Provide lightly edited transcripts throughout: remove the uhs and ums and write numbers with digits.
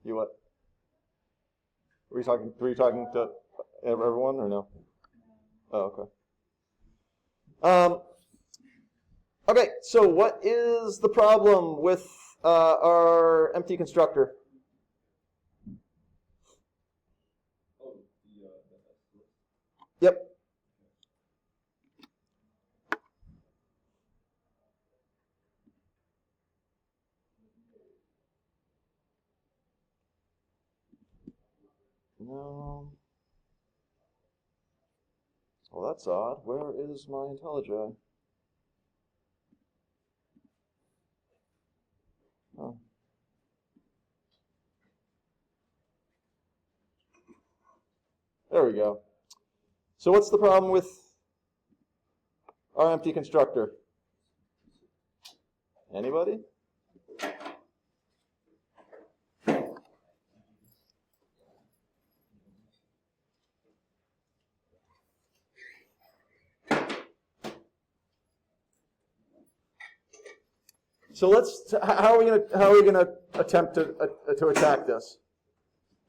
You what? Were you talking to everyone or no? Oh, okay. Okay, so what is the problem with our empty constructor? Yep. No. Well, that's odd. Where is my IntelliJ? Oh. There we go. So what's the problem with our empty constructor? Anybody? So how are we gonna attempt to attack this?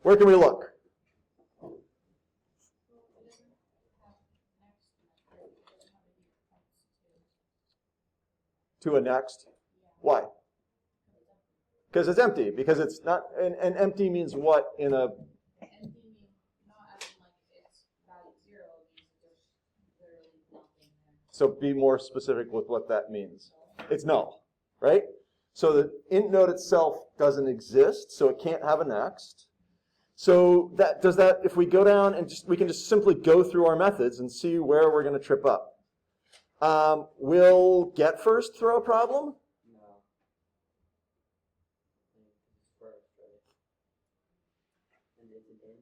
Where can we look? To a next. Why? Because it's empty. Because it's not. And empty means what in a? Empty means not as in like it's value 0. It means there's literally nothing there. So be more specific with what that means. It's null, right? So the int node itself doesn't exist, so it can't have a next. So if we go down and we can just simply go through our methods and see where we're going to trip up. Will get first throw a problem? No. First, right? And it's an int.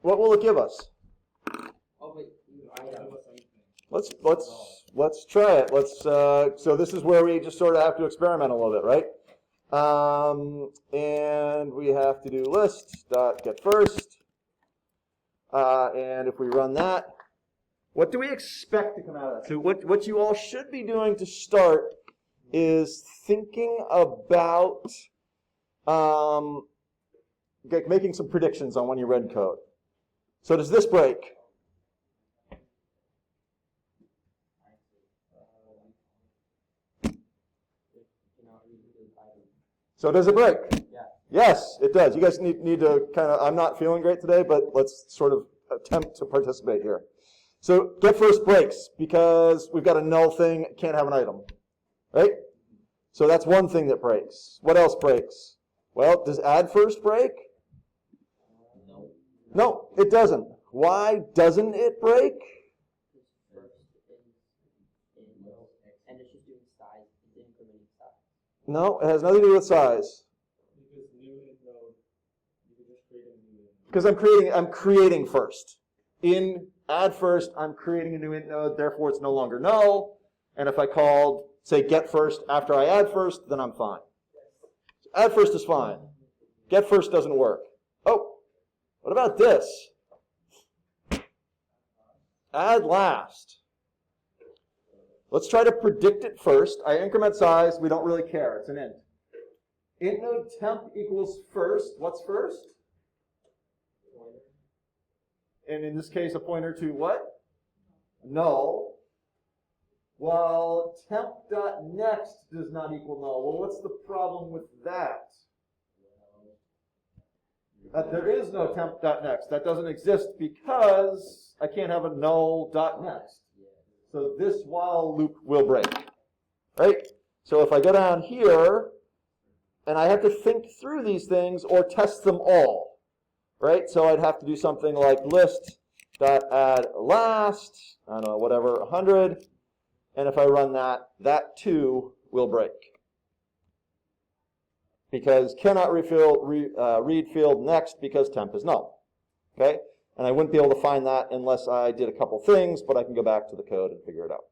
What will it give us? Oh wait, Let's try it. So this is where we just sort of have to experiment a little bit, right? And we have to do list.getFirst. And if we run that, what do we expect to come out of that? So what you all should be doing to start is thinking about making some predictions on when you read code. So does this break? So does it break? Yeah. Yes, it does. You guys need to kind of, I'm not feeling great today, but let's sort of attempt to participate here. So get first breaks because we've got a null thing, it can't have an item, right? So that's one thing that breaks. What else breaks? Well, does add first break? No. No, it doesn't. Why doesn't it break? First and it's just doing size, it's incrementing size. No, it has nothing to do with size. Because new int node, you can just create a new int node. Because I'm creating first. In add first, I'm creating a new int node, therefore it's no longer null. And if I called, say, get first after I add first, then I'm fine. So add first is fine. Get first doesn't work. Oh, what about this? Add last. Let's try to predict it first. I increment size, we don't really care, it's an int. Int node temp equals first. What's first? And in this case, a pointer to what? Null. While temp.next does not equal null. Well, what's the problem with that? There is no temp.next. That doesn't exist because I can't have a null.next. So this while loop will break. Right? So if I go down here, and I have to think through these things or test them all. Right? So I'd have to do something like list.addLast, I don't know, whatever, 100. And if I run that, that too will break. Because cannot read field next because temp is null. Okay? And I wouldn't be able to find that unless I did a couple things, but I can go back to the code and figure it out.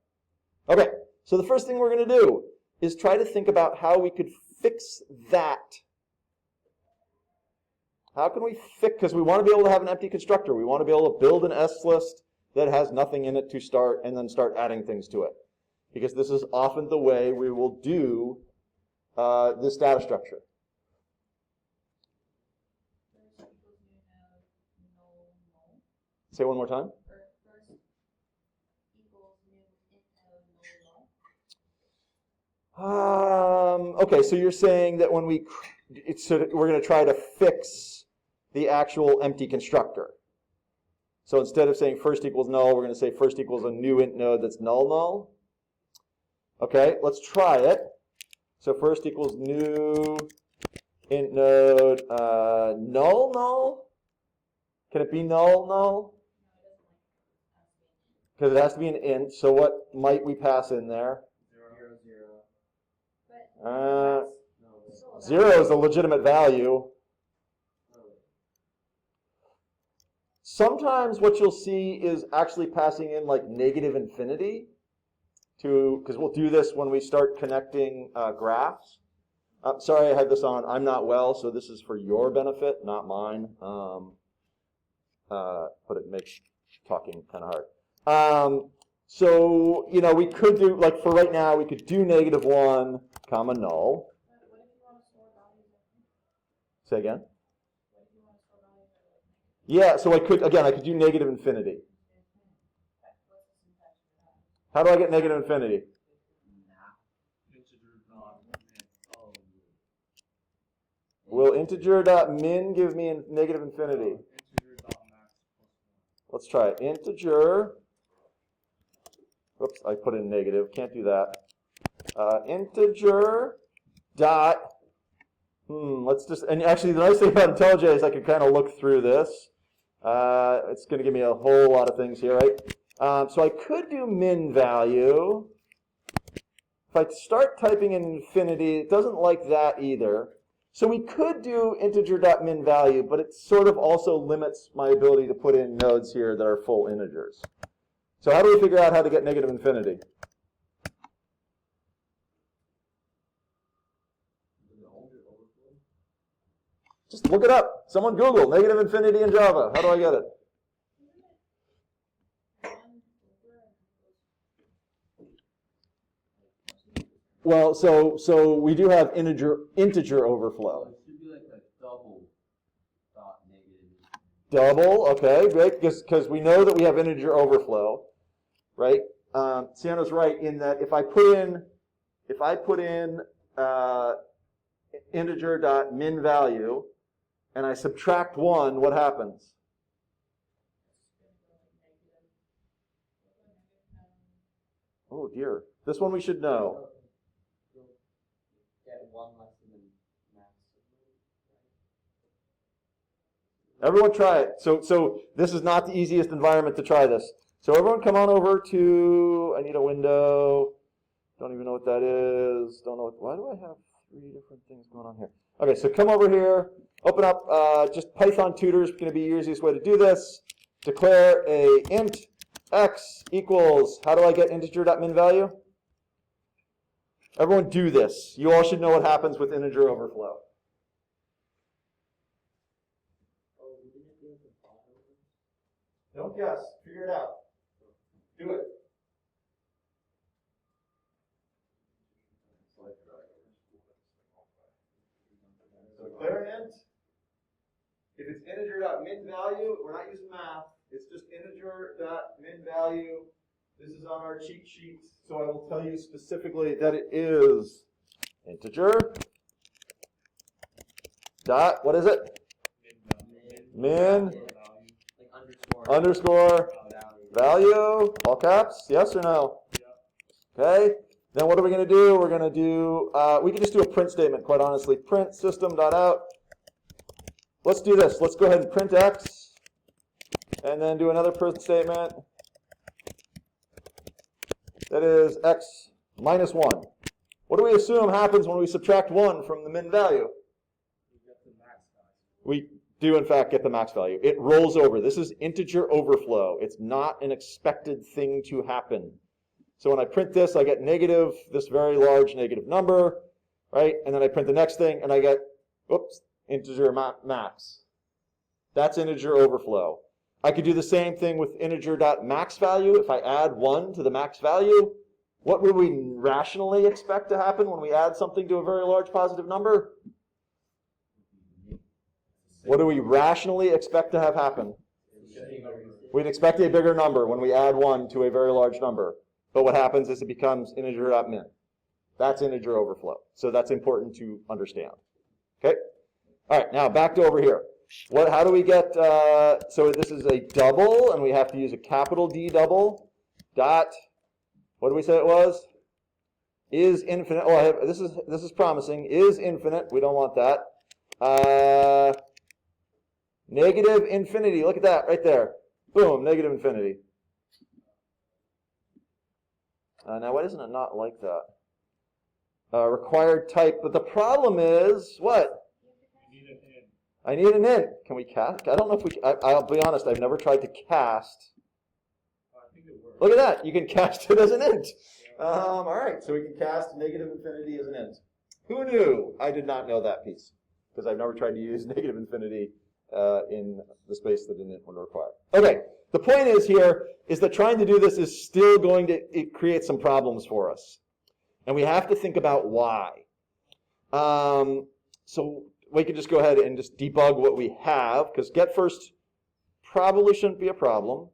Okay, so the first thing we're going to do is try to think about how we could fix that. How can we fix, because we want to be able to have an empty constructor. We want to be able to build an SSList that has nothing in it to start and then start adding things to it. Because this is often the way we will do this data structure. Say one more time. First equals new int node null. Okay, so you're saying that when we're going to try to fix the actual empty constructor. So instead of saying first equals null, we're going to say first equals a new int node that's null null. Okay, let's try it. So first equals new int node null null. Can it be null null? Because it has to be an int. So what might we pass in there? 0, 0. But 0 is a legitimate value. Sometimes what you'll see is actually passing in like negative infinity because we'll do this when we start connecting graphs. Sorry, I had this on. I'm not well, so this is for your benefit, not mine. But it makes talking kind of hard. So, you know, we could do, like for right now, we could do -1, comma null. what if you want to store values? Say again? What if you want to store values that are like negative? Yeah, so I could do negative infinity. What's the syntax for that? How do I get negative infinity? Will integer.min give me negative infinity? Let's try it. Integer. Whoops, I put in negative. Can't do that. Integer dot. Let's just. And actually, the nice thing about IntelliJ is I can kind of look through this. It's going to give me a whole lot of things here, right? So I could do min value. If I start typing in infinity, it doesn't like that either. So we could do integer.min value, but it sort of also limits my ability to put in nodes here that are full integers. So how do we figure out how to get negative infinity? Just look it up. Someone Google negative infinity in Java. How do I get it? Well, so we do have integer overflow. It should be like a double dot negative. Double, okay, great, because we know that we have integer overflow, right? Sienna's right in that if I put in integer.min value and I subtract 1, what happens? Oh dear, this one we should know. Get 1 less than max. Everyone try it. So this is not the easiest environment to try this. So everyone come on over to, I need a window. Don't even know what that is. Don't know why do I have 3 different things going on here? Okay, so come over here, open up, just Python tutor is going to be the easiest way to do this. Declare a int x equals, how do I get integer.min value? Everyone do this. You all should know what happens with integer overflow. Don't guess. Figure it out. Do it. So declare an int. If it's integer.min value, we're not using math. It's just integer.min value. This is on our cheat sheet, so I will tell you specifically that it is integer dot, what is it? Min underscore value, all caps, yes or no? Okay, then what are we going to do? We're going to do, we can just do a print statement, quite honestly. Print system.out. Let's do this. Let's go ahead and print x, and then do another print statement. That is x minus 1. What do we assume happens when we subtract 1 from the min value? We do, in fact, get the max value. It rolls over. This is integer overflow. It's not an expected thing to happen. So when I print this, I get negative, this very large negative number, right? And then I print the next thing, and I get, oops, integer max. That's integer overflow. I could do the same thing with integer.max value. If I add 1 to the max value, what would we rationally expect to happen when we add something to a very large positive number? What do we rationally expect to have happen? We'd expect a bigger number when we add 1 to a very large number. But what happens is it becomes integer.min. That's integer overflow. So that's important to understand. Okay? All right, now back to over here. How do we get, so this is a double, and we have to use a capital D double, dot, what do we say it was? Is infinite. Oh, this is promising. Is infinite. We don't want that. Negative infinity. Look at that right there. Boom, negative infinity. Now, why doesn't it not like that? Required type. But the problem is, what? You need an int. I need an int. Can we cast? I don't know if we, I'll be honest, I've never tried to cast. I think it works. Look at that. You can cast it as an int. All right, so we can cast negative infinity as an int. Who knew? I did not know that piece, because I've never tried to use negative infinity in the space that an int would require. Okay, the point is here is that trying to do this is still going to create some problems for us. And we have to think about why. So we can just go ahead and just debug what we have, because get first probably shouldn't be a problem.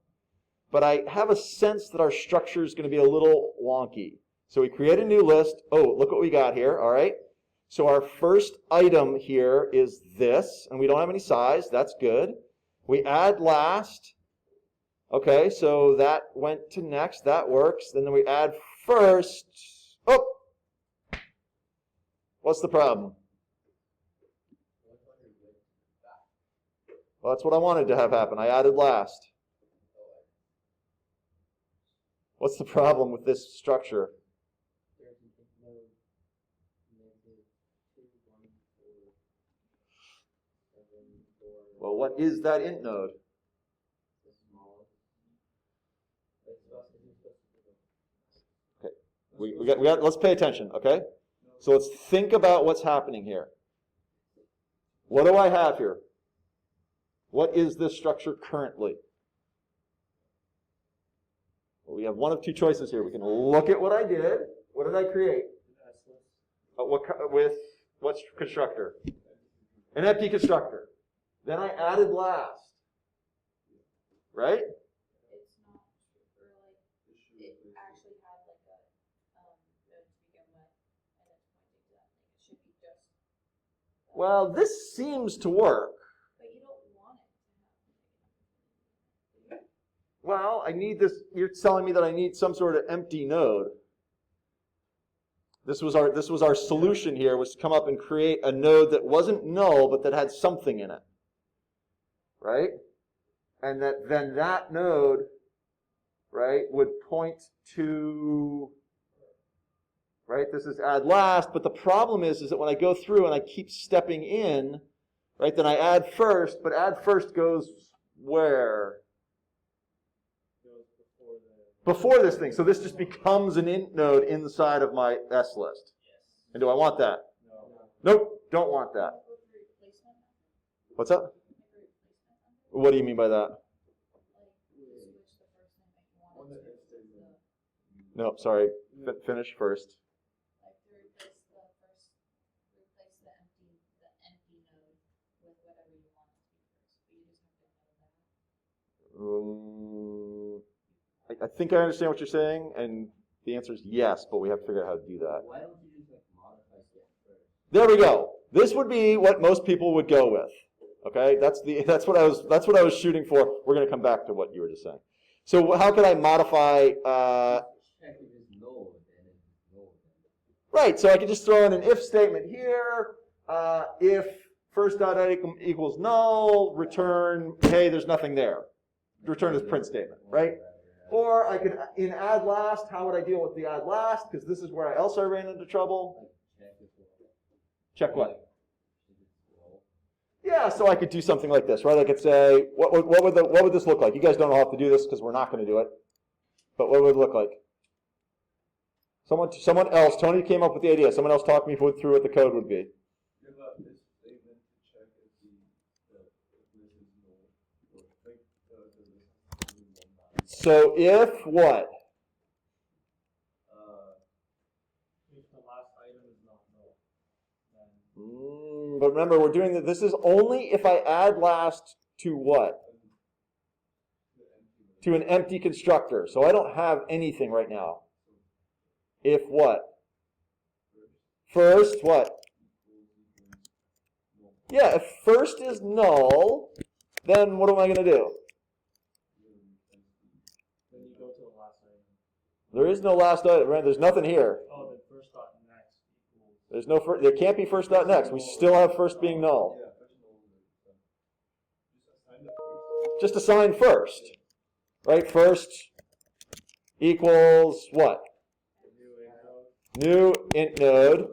But I have a sense that our structure is going to be a little wonky. So we create a new list. Oh, look what we got here. All right. So our first item here is this, and we don't have any size. That's good. We add last. Okay, so that went to next. That works. Then we add first. Oh! What's the problem? Well, that's what I wanted to have happen. I added last. What's the problem with this structure? Well, what is that int node? Okay, we got. Let's pay attention. Okay, so let's think about what's happening here. What do I have here? What is this structure currently? Well, we have one of two choices here. We can look at what I did. What did I create? With what constructor? An empty constructor. Then I added last. Right? It's not, or like, it actually had like a, node to begin with, and it's pointing to that thing. It should be just. Well, this seems to work. But you don't want it to have. Well, I need this. You're telling me that I need some sort of empty node. This was our solution here, was to come up and create a node that wasn't null, but that had something in it. Right? And then that node, right, would point to, right, this is add last, but the problem is that when I go through and I keep stepping in, right, then I add first, but add first goes where? Before this thing. So this just becomes an int node inside of my S list. And do I want that? No. Nope, don't want that. What's that? What do you mean by that? No, sorry. Finish first. Like to replace the empty node with whatever you want it to be first. But you just have to know that. I think I understand what you're saying, and the answer is yes, but we have to figure out how to do that. Why don't you just like modify get first? There we go. This would be what most people would go with. Okay, that's what I was shooting for. We're going to come back to what you were just saying. So how could I modify? Check if it's null, then it's null. Right. So I could just throw in an if statement here. If first dot equals null, return hey, there's nothing there. Return as print statement, right? Or I could, in add last, how would I deal with the add last? Because this is where else I ran into trouble. Check what? Yeah, so I could do something like this, right? I could say, what would this look like? You guys don't have to do this because we're not going to do it. But what would it look like? Someone else, Tony came up with the idea. Someone else talk me through what the code would be. Give up this statement to check if this is null. So if what? If the last item is not null, then But remember, we're doing that. This is only if I add last to what? to an empty constructor. So I don't have anything right now. If what? First what? Yeah, if first is null, then what am I going to do? Then you go to the last item. There is no last item, right? There's nothing here. Oh, then first dot next equals. There's no first. There can't be first dot next. We still have first being null. Just assign first, right? First equals what? New int node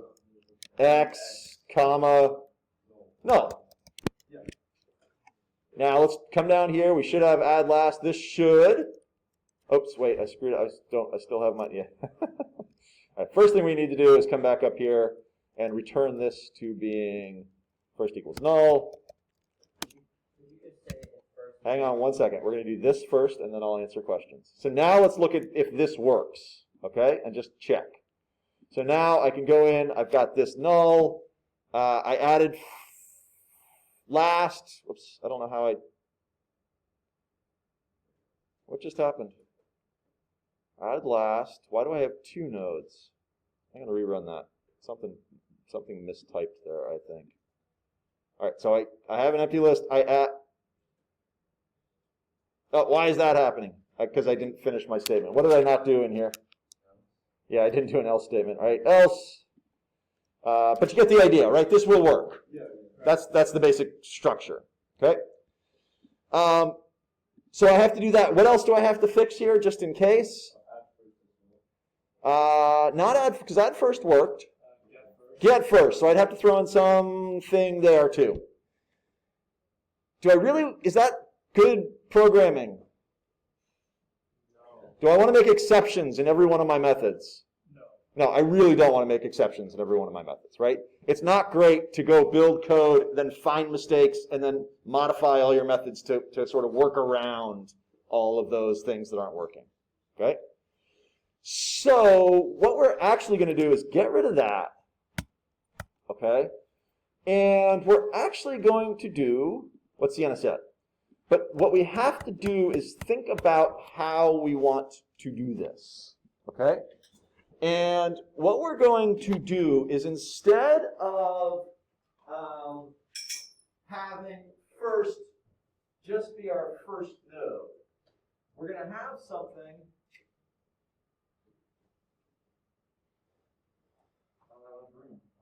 x comma null. Now let's come down here. We should have add last. This should. Oops, wait, I screwed up. I still have my, yeah. All right, first thing we need to do is come back up here and return this to being first equals null. Hang on one second. We're going to do this first, and then I'll answer questions. So now let's look at if this works, okay, and just check. So now I can go in. I've got this null. I added last. Whoops, I don't know how I. What just happened? Add last. Why do I have two nodes? I'm going to rerun that. Something mistyped there, I think. All right, so I have an empty list. I add. Oh, why is that happening? Because I didn't finish my statement. What did I not do in here? Yeah, I didn't do an else statement. All right, else. But you get the idea, right? This will work. That's the basic structure. Okay. So I have to do that. What else do I have to fix here, just in case? Not add, because add first worked. Get first. So I'd have to throw in something there too. Do I really? Is that good programming? No. Do I want to make exceptions in every one of my methods? No, I really don't want to make exceptions in every one of my methods, right? It's not great to go build code, then find mistakes, and then modify all your methods to sort of work around all of those things that aren't working, okay? So what we're actually going to do is get rid of that, okay? And we're actually going to do what Sienna said. But what we have to do is think about how we want to do this, okay? And what we're going to do is instead of having first just be our first node, we're going to have something.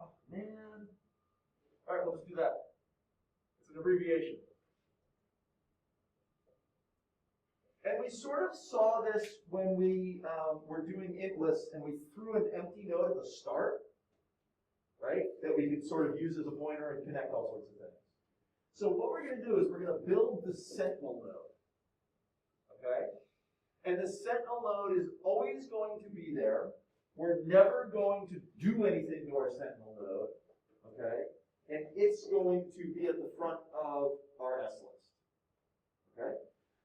Oh, man. All right, we'll just do that. It's an abbreviation. And we sort of saw this when we were doing int lists and we threw an empty node at the start, right? That we could sort of use as a pointer and connect all sorts of things. So what we're going to do is we're going to build the sentinel node, okay? And the sentinel node is always going to be there. We're never going to do anything to our sentinel node, okay? And it's going to be at the front of our SList, okay?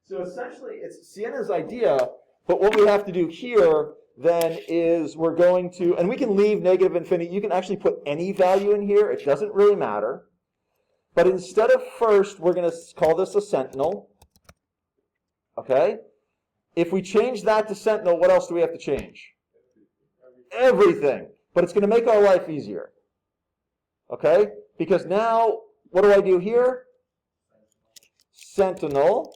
So essentially, it's Sienna's idea, but what we have to do here then is we're going to, and we can leave negative infinity. You can actually put any value in here. It doesn't really matter. But instead of first, we're going to call this a sentinel. Okay? If we change that to sentinel, what else do we have to change? Everything. But it's going to make our life easier. Okay? Because now, what do I do here? Sentinel.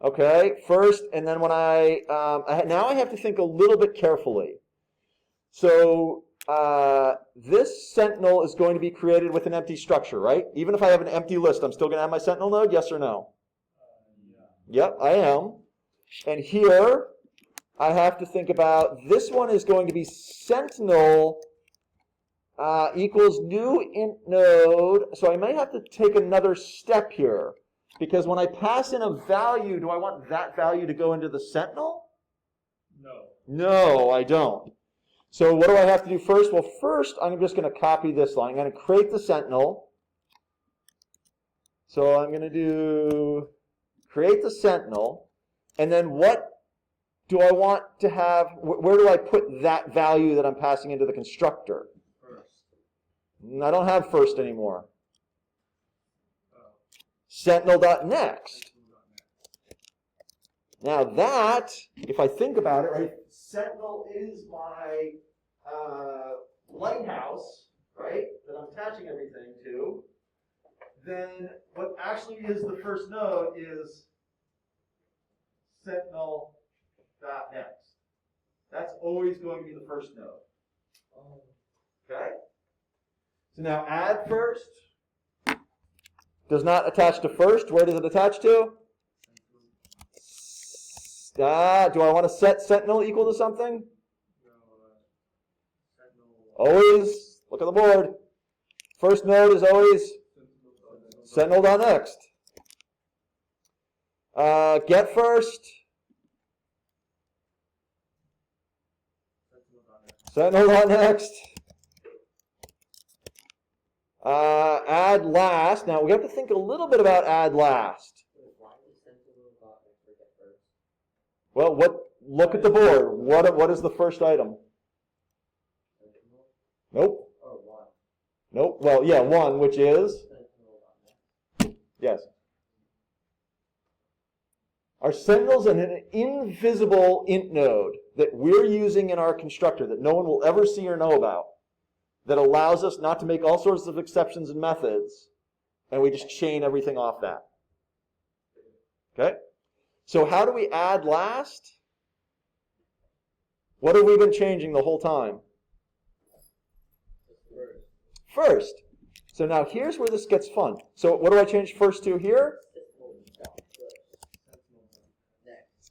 Okay, first, and then when now I have to think a little bit carefully. So this sentinel is going to be created with an empty structure, right? Even if I have an empty list, I'm still going to have my sentinel node, yes or no? Yeah. Yep, I am. And here, I have to think about, this one is going to be sentinel equals new int node. So I may have to take another step here. Because when I pass in a value, do I want that value to go into the sentinel? No. No, I don't. So what do I have to do first? Well, first, I'm just going to copy this line. I'm going to create the sentinel. So I'm going to do create the sentinel. And then what do I want to have? Where do I put that value that I'm passing into the constructor? First. I don't have first anymore. Sentinel.next. Now that, if I think about it, right, Sentinel is my lighthouse, right, that I'm attaching everything to, then what actually is the first node is Sentinel.next. That's always going to be the first node. Okay? So now add first does not attach to first. Where does it attach to? Do I want to set Sentinel equal to something? Always, look at the board. First node is always Sentinel.next. Get first. Sentinel.next. Add last. Now we have to think a little bit about add last. Well, look at the board. What is the first item? Nope. Nope. Well, yeah, 1, which is? Yes. Our Sentinel's an invisible int node that we're using in our constructor that no one will ever see or know about, that allows us not to make all sorts of exceptions and methods, and we just chain everything off that. Okay? So how do we add last? What have we been changing the whole time? First. So now here's where this gets fun. So what do I change first to here?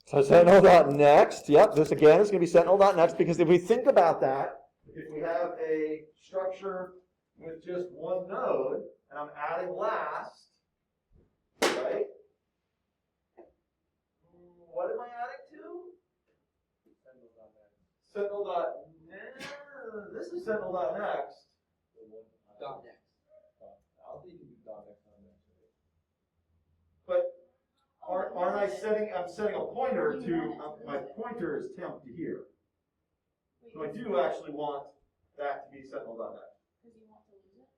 So Sentinel.next. Yep, this again is going to be Sentinel.next, because if we think about that, if we have a structure with just one node, and I'm adding last, right? What am I adding to? Sentinel.next. This is Sentinel.next. .next. I'll think you do .next on next. But aren't I setting? I'm setting a pointer to. My pointer is temp to here. So I do actually want that to be Sentinel.next. Because you want to lose it?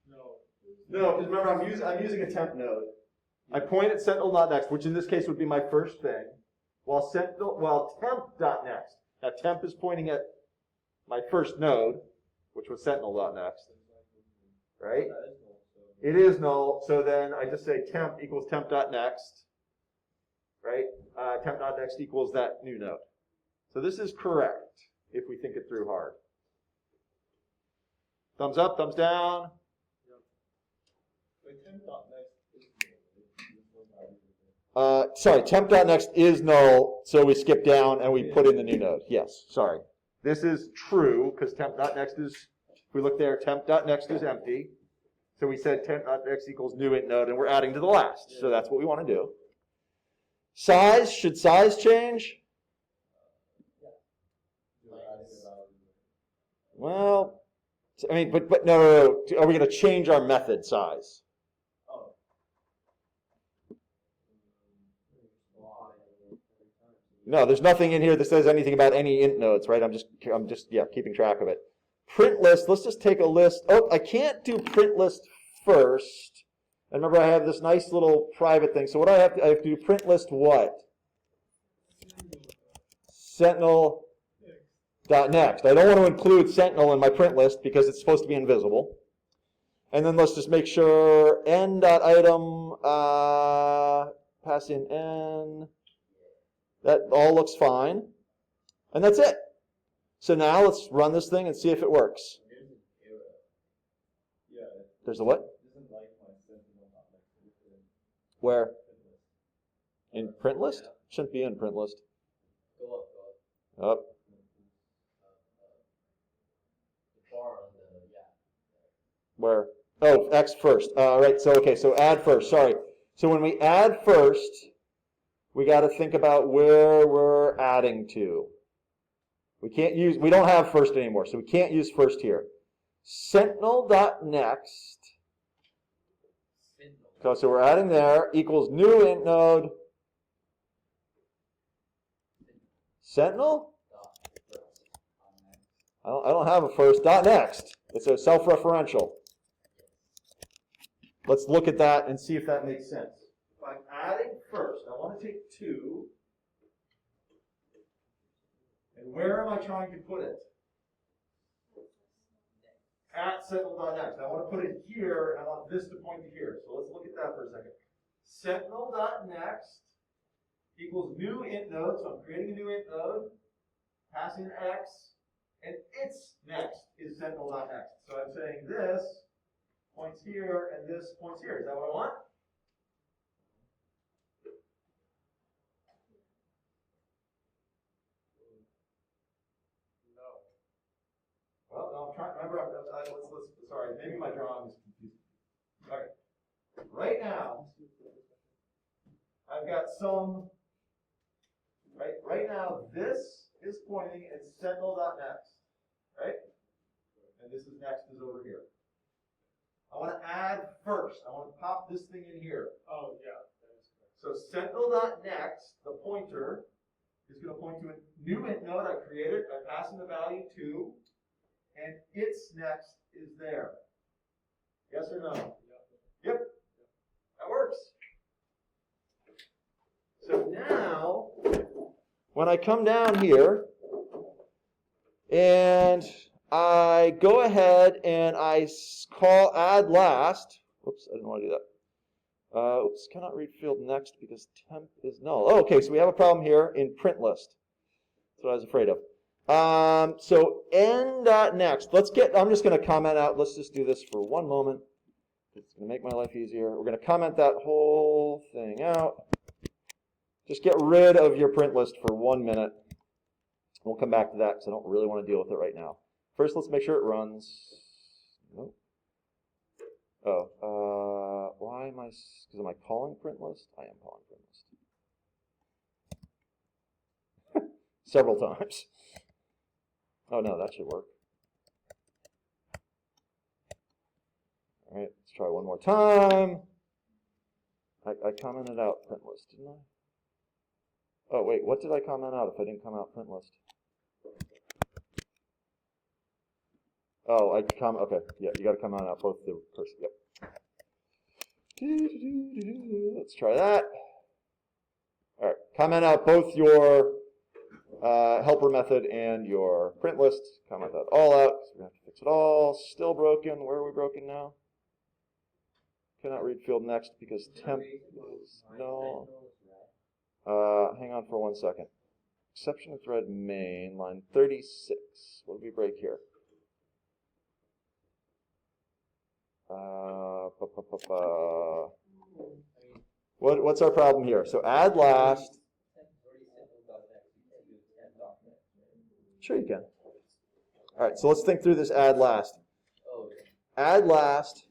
No. No, because remember I'm using a temp node. I point at Sentinel.next, which in this case would be my first thing, while temp.next. Now temp is pointing at my first node, which was Sentinel.next. Right? It is null, so then I just say temp equals temp.next. Right? Temp.next equals that new node. So this is correct if we think it through hard. Thumbs up, thumbs down. Sorry, temp.next is null, so we skip down and we put in the new node. Yes, sorry. This is true because temp.next is, if we look there, temp.next is empty. So we said temp.next equals new int node, and we're adding to the last. So that's what we want to do. Size, should size change? Well, I mean, but no. Are we going to change our method size? No, there's nothing in here that says anything about any int nodes, right? I'm just keeping track of it. Print list, let's just take a list. Oh, I can't do print list first. And remember, I have this nice little private thing. So what do I have to do? Print list what? Sentinel.next. I don't want to include Sentinel in my print list because it's supposed to be invisible. And then let's just make sure n.item, pass in n. That all looks fine. And that's it. So now let's run this thing and see if it works. There's a what? Where? In print list? Shouldn't be in print list. Up. Where? Oh, X first. Right, so okay, so add first, sorry. So when we add first, we got to think about where we're adding to. We don't have first anymore, so we can't use first here. Sentinel.next. So we're adding there, equals new int node. Sentinel? I don't have a first. .next. It's a self-referential. Let's look at that and see if that makes sense. If I'm adding first, I want to take 2, and where am I trying to put it? At sentinel.next. I want to put it here, and I want this to point to here. So let's look at that for a second. Sentinel.next equals new int node, so I'm creating a new int node, passing an x, and its next is sentinel.next. So I'm saying this points here, and this points here. Is that what I want? Well, no, I'm trying. Remember, sorry, maybe my drawing is confusing. Okay. Right now, I've got some. Right now, this is pointing at sentinel.next, right? And this is next is over here. I want to add first. I want to pop this thing in here. Oh, yeah, that is correct. So sentinel.next, the pointer, is going to point to a new int node I created. I'm passing the value 2, and its next is there. Yes or no? Yep. That works. So now, when I come down here, and I go ahead and I call add last. Whoops, I didn't want to do that. Oops, cannot read field next because temp is null. Oh, okay, so we have a problem here in print list. That's what I was afraid of. So n.next. I'm just going to comment out. Let's just do this for one moment. It's going to make my life easier. We're going to comment that whole thing out. Just get rid of your print list for 1 minute. We'll come back to that because I don't really want to deal with it right now. First, let's make sure it runs. Nope. Oh, why am I? Because am I calling print list? I am calling print list. Several times. Oh no, that should work. All right, let's try one more time. I commented out print list, didn't I? Oh wait, what did I comment out if I didn't comment out print list? Oh, okay, yeah, you got to comment out both the person, yep. Let's try that. All right, comment out both your helper method and your print list. Comment that all out, because we're going to have to fix it all. Still broken. Where are we broken now? Cannot read field next because temp is no. Hang on for 1 second. Exception of thread main, line 36. What did we break here? What's our problem here? So add last. Sure you can. All right, so let's think through this add last. Add last.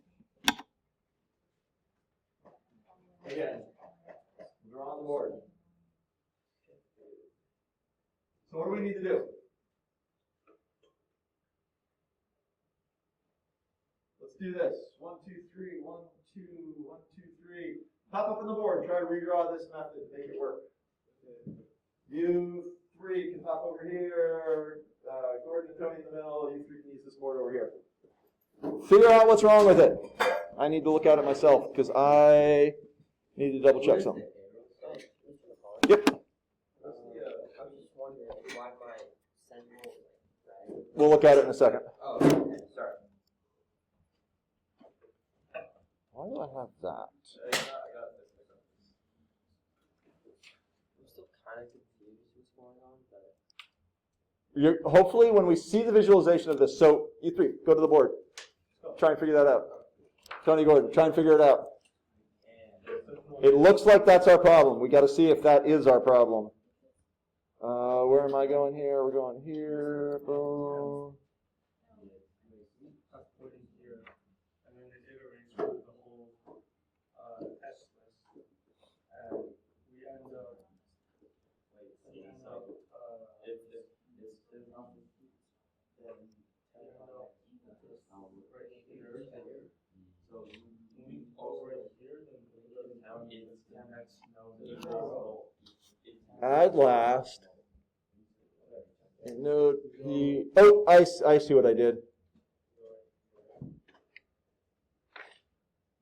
Again, draw on the board. So what do we need to do? Let's do this. 1, 2, 3, 1, 2, 1, 2, 3. Pop up on the board and try to redraw this method to make it work. You 3 can pop over here. Gordon and Tony in the middle. You 3 can use this board over here. Figure out what's wrong with it. I need to look at it myself because I need to double check something. Yep. I'm just wondering why my sentinel, right? We'll look at it in a second. Oh, okay, sorry. Why do I have that? I'm still kind of confused what's going on, but Hopefully when we see the visualization of this, so you 3, go to the board. Try and figure that out. Tony Gordon, try and figure it out. It looks like that's our problem. We got to see if that is our problem. Where am I going here? We're going here. Boom. I put it here, and then it iterates through the whole SSList, and we end up so moving over here, then Add last. And node P. Oh, I see what I did.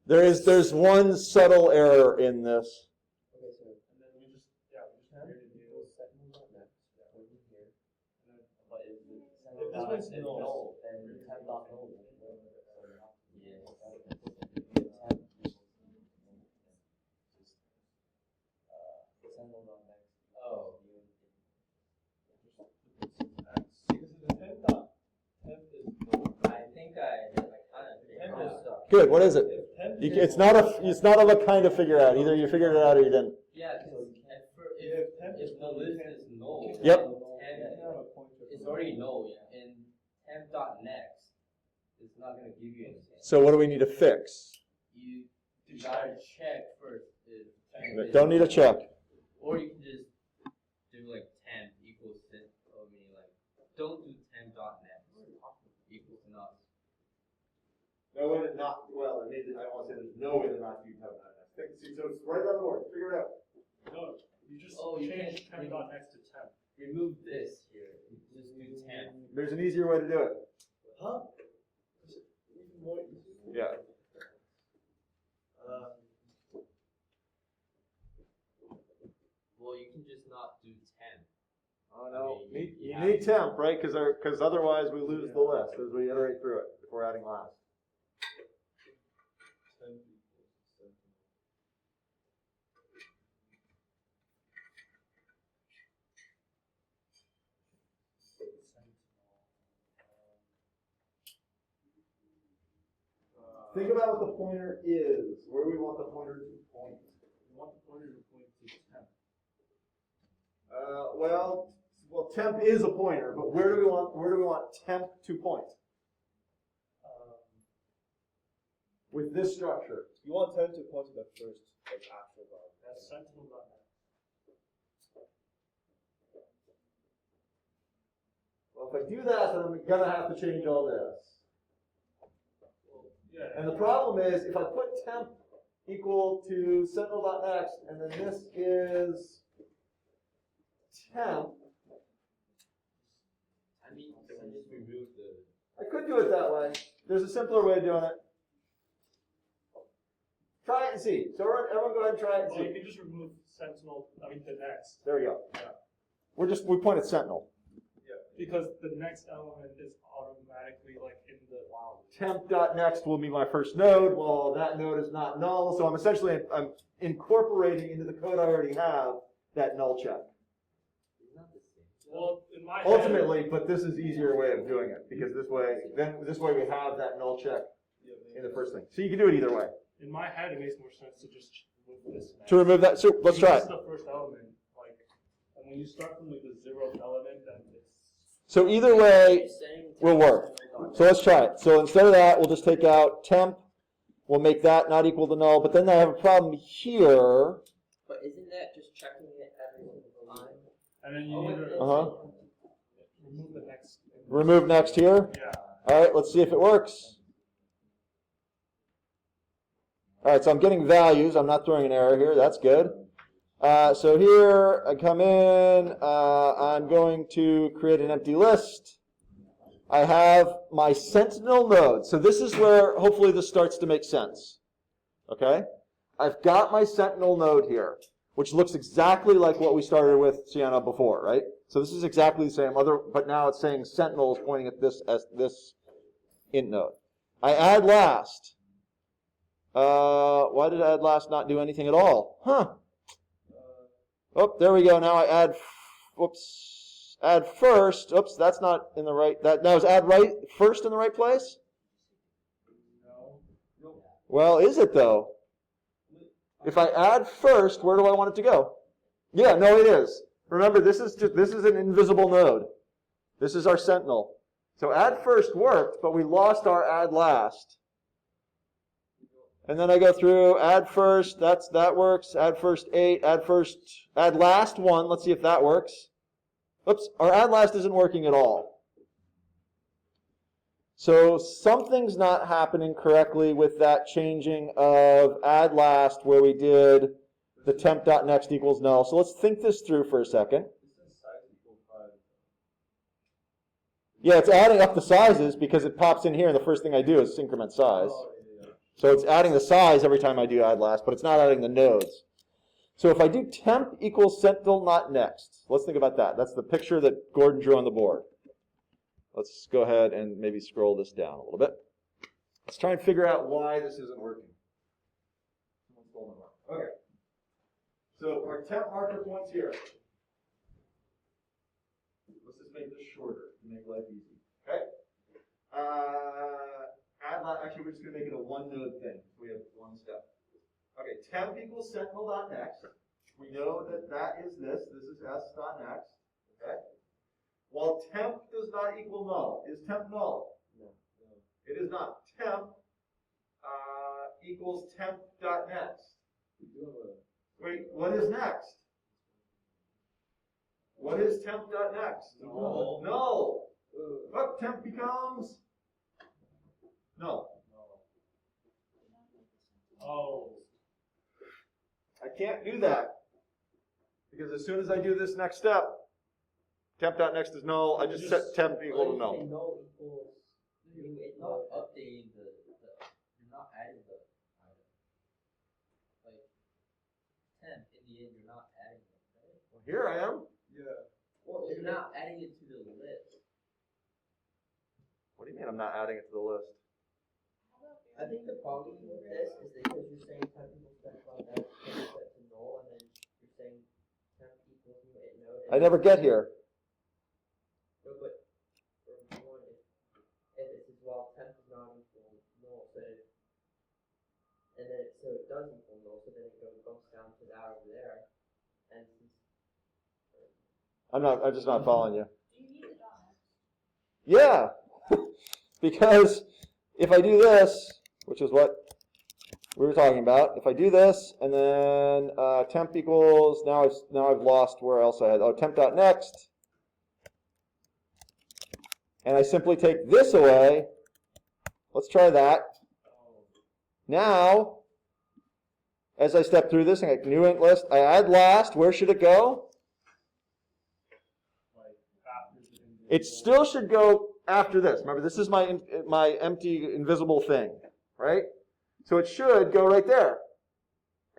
There's one subtle error in this. Okay, so and then we one's null. And temp dot null. Oh. I think I kind of figured it out. Good. What is it? It's not a kind of figure out. Either you figured it out or you didn't. Yeah, because if the list is null, Yep. it's already null, and temp dot next is not going to give you anything. So what do we need to fix? You gotta check first if temp is Don't need a check. Or you can just do like temp equals don't do temp dot next equals not. No way to not. Well, I don't want to say there's no way to not do temp dot next. See, so it's right on the board. Figure it out. No, you just you change can't temp dot next to temp. Remove this here. Just do temp. There's an easier way to do it. Huh? Yeah. Well, you can just not do temp. Oh no. I mean, You need temp, right? Because otherwise we lose the list as we iterate through it if we're adding last. Think about what the pointer is. Where do we want the pointer to point? You want the pointer to point to temp. Well, temp is a pointer, but where do we want temp to point? With this structure. You want temp to point to the first actual value. That's sentinel dot next. Well, if I do that, then I'm gonna have to change all this. Yeah. And the problem is, if I put temp equal to sentinel.next, and then this is temp, I mean, you can just remove the. I could do it that way. There's a simpler way of doing it. Try it and see. So everyone go ahead and try it and Well, you see. can just remove the next. There we go. Yeah. We point at sentinel. Because the next element is automatically like in the while loop. Temp.next will be my first node. Well, that node is not null, so I'm incorporating into the code I already have that null check. It's not the same. Well, in my Ultimately, but this is easier way of doing it because this way we have that null check in the first thing. So you can do it either way. in my head, it makes more sense to just remove this. To remove that, so let's try This it. is the first element, like, and when you start from like the 0th element, then it's. So either way will work. So let's try it. So instead of that, we'll just take out temp. We'll make that not equal to null. But then I have a problem here. But isn't that just checking it every single line? And then you need to remove the next. Remove next here. Yeah. All right, let's see if it works. All right, so I'm getting values. I'm not throwing an error here. That's good. So here I come in. I'm going to create an empty list. I have my sentinel node. So this is where hopefully this starts to make sense. Okay? I've got my sentinel node here, which looks exactly like what we started with Sienna before, right? So this is exactly the same, but now it's saying sentinel is pointing at this as this int node. I add last. Why did add last not do anything at all? Huh. Oh, there we go. Now I add, add first. Oops, that's not in the right. Now is add right first in the right place? No. Well, is it though? If I add first, where do I want it to go? Yeah, no, it is. Remember, this is an invisible node. This is our sentinel. So add first worked, but we lost our add last. And then I go through, add first, that works, add first 8, add last 1, let's see if that works. Oops, our add last isn't working at all. So something's not happening correctly with that changing of add last where we did the temp.next equals null. So let's think this through for a second. Yeah, it's adding up the sizes because it pops in here and the first thing I do is increment size. So it's adding the size every time I do add last, but it's not adding the nodes. So if I do temp equals sentinel not next, let's think about that. That's the picture that Gordon drew on the board. let's go ahead and maybe scroll this down a little bit. Let's try and figure out why this isn't working. Okay. So our temp marker point's here. Let's just make this shorter to make life easy. Okay. Actually, we're just going to make it a one-node thing. So we have one step. Okay. Temp equals sentinel.next. We know that that is this. This is s.next. Okay. While temp does not equal null. Is temp null? No. It is not. Temp equals temp.next. We do have a. Wait, what is next? What is temp.next? Null. Null. Look, temp becomes null. Oh. I can't do that because as soon as I do this next step, temp.next is null. I just set temp equal to null. Null equals, it's not updating you're not adding the item. Like, temp, in the end, you're not adding it, right? Well, here I am. Yeah. Well, you're not adding it to the list. What do you mean I'm not adding it to the list? I think the problem with this is because you're saying temp equals temp.next, temp set to null, and then you're saying temp equals new it node. I never get here. No, but for one, if it's as well, temp is not equal null, so so it does equal null, so then it bumps down to that over there, and since I'm just not following you. Do you need the dot next? Yeah, because if I do this, which is what we were talking about, if I do this and then temp equals, now I've lost where else I had. Oh, temp.next, and I simply take this away. Let's try that. Now, as I step through this, I get new int list. I add last. Where should it go? It still should go after this. Remember, this is my empty invisible thing, right? So it should go right there.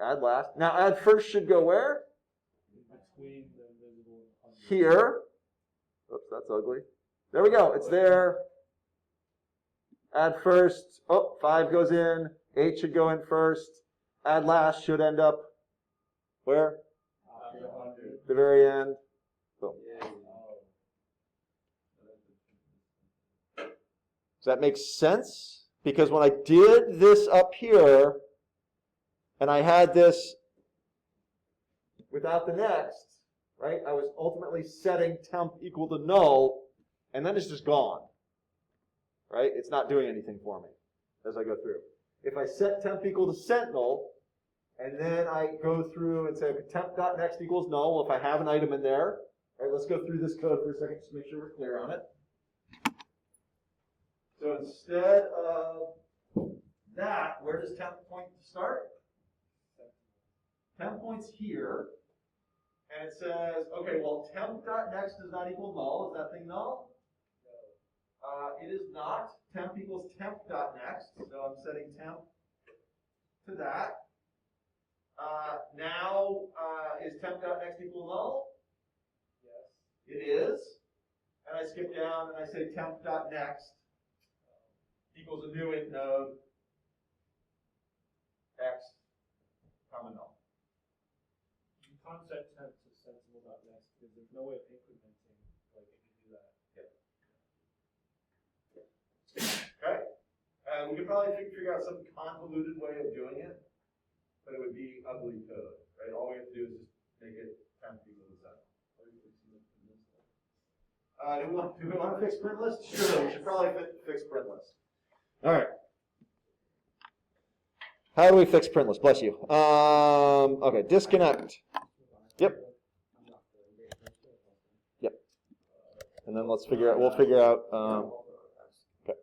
Add last. Now add first should go where? Between the invisible and the Here. Oops, that's ugly. There we go. It's there. Add first. Oh, 5 goes in. 8 should go in first. Add last should end up where? after 100. The very end. Boom. Does that make sense? Because when I did this up here, and I had this without the next, right, I was ultimately setting temp equal to null, and then it's just gone. Right? It's not doing anything for me as I go through. If I set temp equal to sentinel, and then I go through and say, okay, temp.next equals null, well, if I have an item in there, all right, let's go through this code for a second just to make sure we're clear on it. So instead of that, where does temp point start? Temp point's here, and it says, okay, well, temp.next does not equal null. Is that thing null? No. It is not. Temp equals temp.next, so I'm setting temp to that. Now, is temp.next equal null? Yes. It is. And I skip down and I say temp.next equals a new int node x, comma null. You can't set temp to sensible.next because there's no way of incrementing, like, if you do that. Okay? We could probably figure out some convoluted way of doing it, but it would be ugly code, right? All we have to do is just make it temp equal to 7. Do we want to fix print list? Sure, we should probably fix print list. All right. How do we fix print list? Bless you. Okay, disconnect. Yep. Yep. And then we'll figure out. Okay.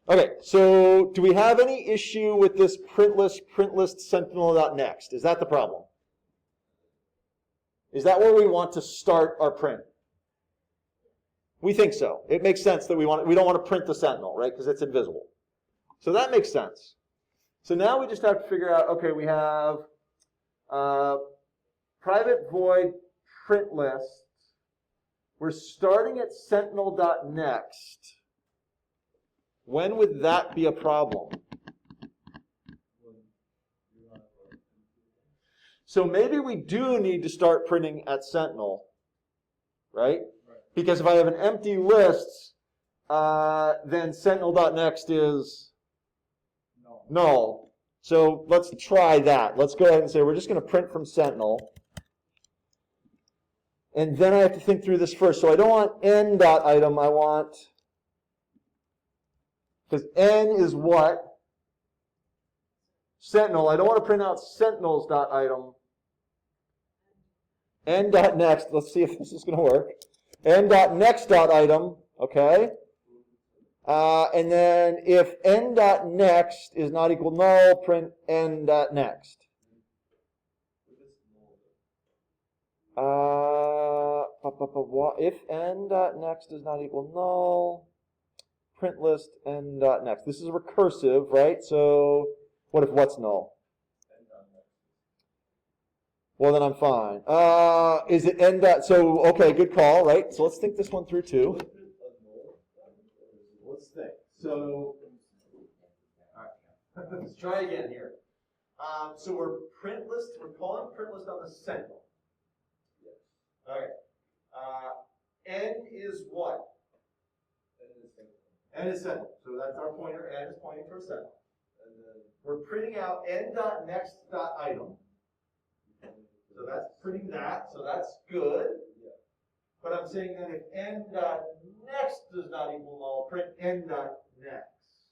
Okay, so do we have any issue with this print list sentinel.next? Is that the problem? Is that where we want to start our print? We think so. It makes sense that we don't want to print the sentinel, right? Because it's invisible. So that makes sense. So now we just have to figure out, okay, we have private void print list. we're starting at sentinel.next. When would that be a problem? So maybe we do need to start printing at sentinel, right? Because if I have an empty list, then sentinel.next is null. So let's try that. Let's go ahead and say we're just going to print from sentinel. And then I have to think through this first. So I don't want n.item, I want, because n is what? Sentinel. I don't want to print out sentinels.item. n.next, let's see if this is going to work. n.next.item, okay? And then if n.next is not equal null, print n.next. If n.next is not equal null, print list n.next. This is recursive, right? So what if what's null? Well, then I'm fine. Is it n dot? So okay, good call, right? So let's think this one through too. Let's think. So, all right, let's try again here. So we're print list. We're calling print list on the sentinel. Okay. N is what? N is sentinel. So that's our pointer. N is pointing for sentinel. And then we're printing out n.next.item. So that's printing that. So that's good. But I'm saying that if n.next does not equal null, print n.next.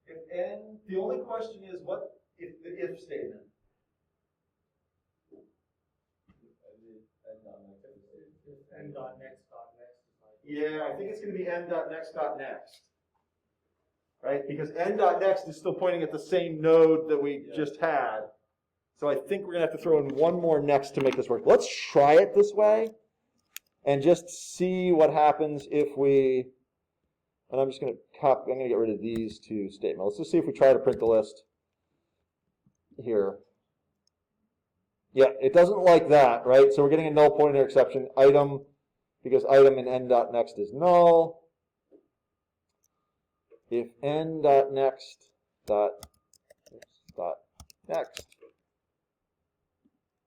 If n, the only question is what if the if statement? Yeah, I think it's going to be n.next.next. Right? Because n.next is still pointing at the same node that we just had. So I think we're going to have to throw in one more next to make this work. Let's try it this way and just see what happens if we, and I'm just going to copy, I'm going to get rid of these two statements. Let's just see if we try to print the list here. Yeah, it doesn't like that, right? So we're getting a null pointer exception. Item, because item in n.next is null. If n.next next,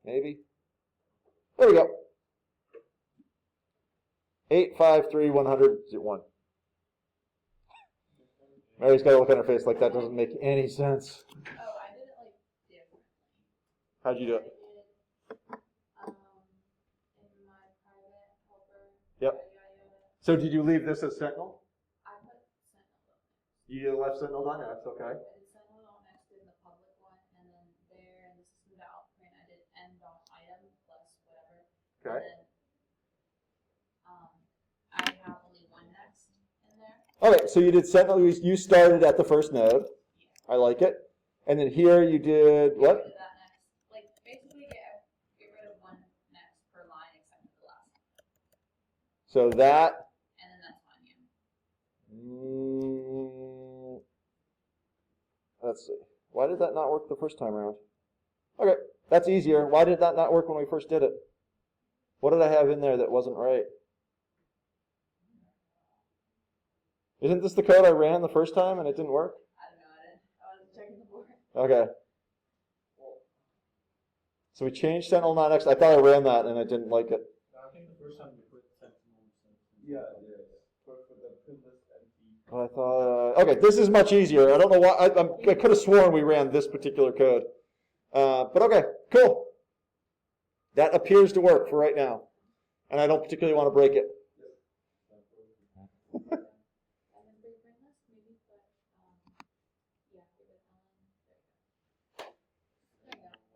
maybe. There we go. 853-100-1. Mary's got to look on her face like that doesn't make any sense. Oh, I did it like differently. How'd you do it? I did, in my private helper. Yep. So did you leave this as sentinel? I put sentinel. You left sentinel.next, okay. I did sentinel next in the public one, and then there in the system.out print, I did n.item plus whatever. Okay. And then, I have only one next in there. Okay, so you did sentinel, you started at the first node. Yeah. I like it. And then here you did what? Get rid of that next. Like, basically get rid of one next per line except for the last one. So that. And then that's fine, yeah. Let's see. Why did that not work the first time around? Okay, that's easier. Why did that not work when we first did it? What did I have in there that wasn't right? Isn't this the code I ran the first time and it didn't work? I don't know, I was checking the board. Okay. So we changed sentinel.next. I thought I ran that and I didn't like it. I think the first time you put sentinel. Yeah. For the print list empty. I thought, okay, this is much easier. I don't know why. I could have sworn we ran this particular code. But okay, cool. That appears to work for right now. And I don't particularly want to break it.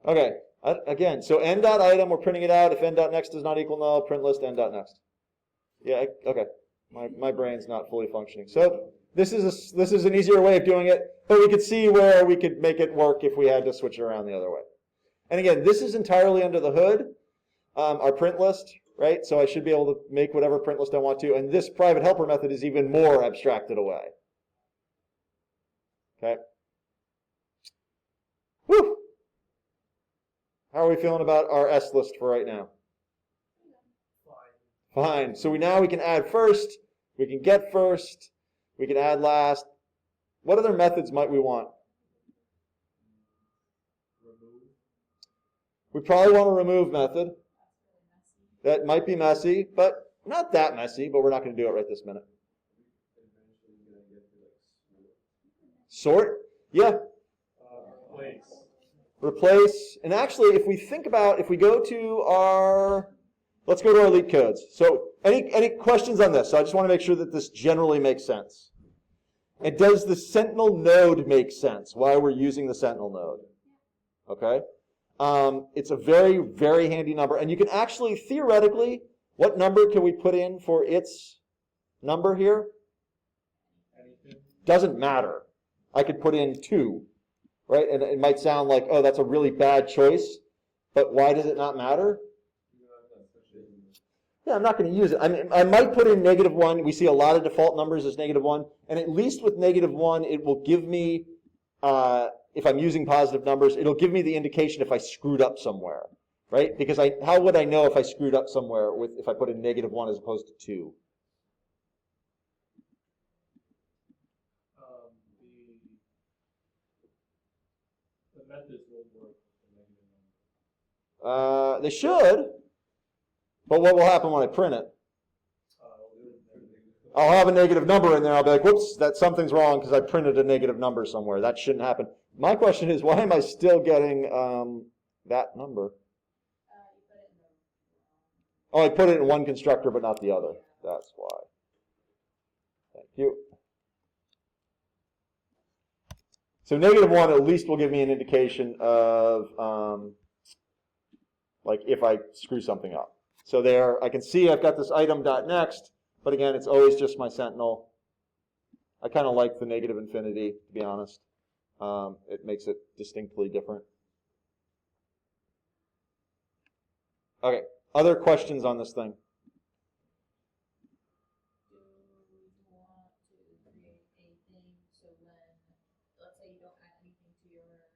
Okay, again, so n.item, we're printing it out. If n.next does not equal null, print list n.next. Yeah, okay. My brain's not fully functioning. So this is an easier way of doing it, but we could see where we could make it work if we had to switch it around the other way. And again, this is entirely under the hood, our print list, right? So I should be able to make whatever print list I want to, and this private helper method is even more abstracted away. Okay. Woo! How are we feeling about our S list for right now? Fine. So now we can add first, we can get first, we can add last. What other methods might we want? We probably want a remove method. That might be messy, but not that messy, but we're not going to do it right this minute. Sort? Yeah. Replace. And actually, if we think about, if we go to our, let's go to our leak codes. So any questions on this? So I just want to make sure that this generally makes sense. And does the Sentinel node make sense? Why we're using the Sentinel node? Okay. It's a very, very handy number. And you can actually, theoretically, what number can we put in for its number here? Doesn't matter. I could put in 2, right? And it might sound like, oh, that's a really bad choice. But why does it not matter? Yeah, I'm not going to use it. I mean, I might put in -1. We see a lot of default numbers as -1. And at least with -1, it will give me, if I'm using positive numbers, it'll give me the indication if I screwed up somewhere, right? Because how would I know if I screwed up somewhere if I put in -1 as opposed to 2? The methods will work with the negative number. They should, but what will happen when I print it? I'll have a negative number in there. I'll be like, whoops, something's wrong because I printed a negative number somewhere. That shouldn't happen. My question is, why am I still getting that number? Oh, I put it in one constructor but not the other. That's why. Thank you. So -1 at least will give me an indication of like if I screw something up. So there, I can see I've got this item.next, but again, it's always just my Sentinel. I kind of like the negative infinity, to be honest. It makes it distinctly different. Okay, other questions on this thing? Do you want to create a thing so when, let's say you don't add anything to your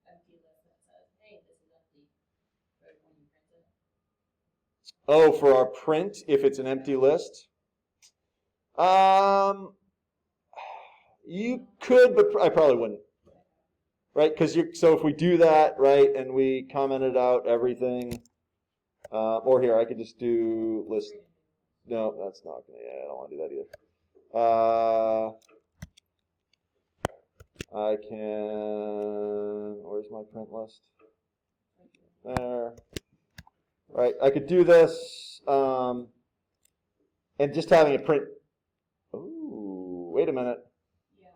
empty list that says, hey, this is empty, right when you print it? Oh, for our print, if it's an empty list? You could, but I probably wouldn't. Right, because so if we do that, right, and we commented out everything, or here, I could just do list. No, that's not gonna, yeah, I don't want to do that either. I can, where's my print list? There. Right, I could do this, and just having it print. Ooh, wait a minute. Yeah.